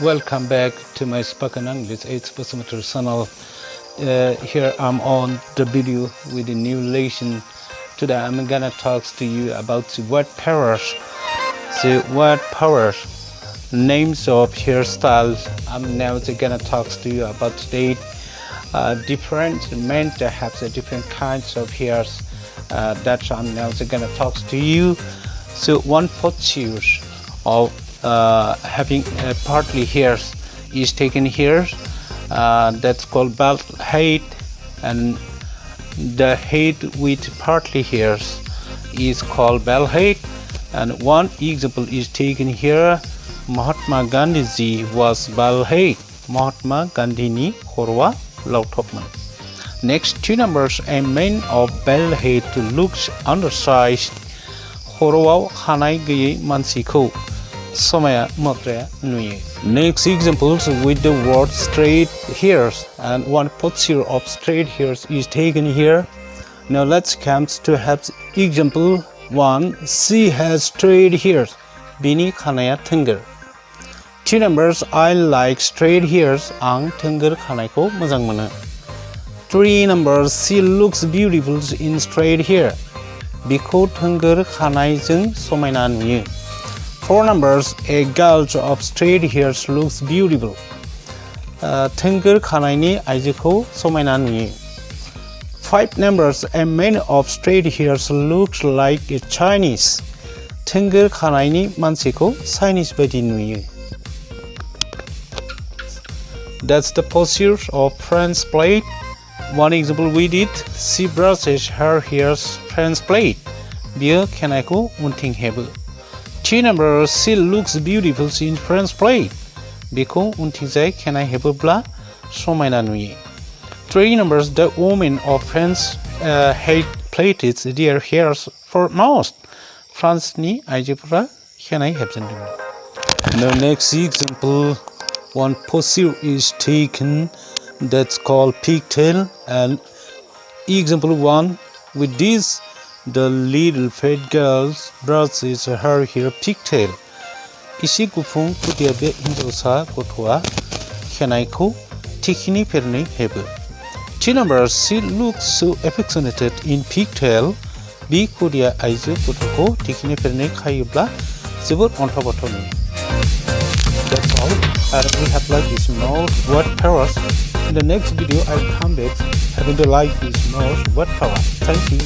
Welcome back to my spoken English 8% channel. Here I'm on the video with a new lesson. Today I'm gonna talk to you about the word powers. The word powers, names of hairstyles. I'm now gonna talk to you about today. Different men have the different kinds of hairs. That I'm now gonna talk to you. So one posture of having partly hairs is taken here. That's called bald head, and the head with partly hairs is called bald head. And one example is taken here. Mahatma Gandhi was bald head. Mahatma Gandhi ni khorwa lautopman. Next two numbers, a man of bald head looks undersized. खर'आव खानाय गैयै मानसिखौ समाया मोख्राया नुयो. Next examples with the word straight hairs, and one posture of straight hairs is taken here. Now let's come to have example 1. She has straight hairs. बिनि खानाया थोंगोर. Two numbers, I like straight hairs. आं थोंगोर खानायखौ मोजां mono. 3 numbers, she looks beautiful in straight hair. बिखौ थोंगोर खानायजों समायना नुयो. 4 numbers, a girl of straight hairs looks beautiful. थोंगोर खानायनि आइजोखौ समायना नुयो. 5 numbers, a man of straight hairs looks like a Chinese. थोंगोर खानायनि मानसिखौ Chinese बायदि नुयो. That's the posture of French plait. One example with it, she brushes her hairs French plait. बियो खानायखौ उनथिं हेबो. 2 numbers, she looks beautiful in French plait. बेखौ उनथिंजाय खानाय हेबोब्ला समायना नुयो. 3 numbers, the women of France had plaited their hairs for most. फ्रान्सनि आइजोफोरा खानाय हेबजेनदोंमोन. The next example, one posture is taken. That's called pigtail. And example 1, with this, the little fat girl brushes her hair pigtail. इसे गुफुं खुदिया बे हिन्जावसा गथ'आ खानायखौ थिखिनि फेरनै हेबो. 2 numbers, she looks so affectionate in pigtail. बे खुदिया आइजो गथ'खौ थिखिनि फेरनै खायोब्ला जोबोद अन्थाव बाथाव नुयो. That's all. And we have like this more word powers. In the next video, I'll come back having to like this more word power. Thank you.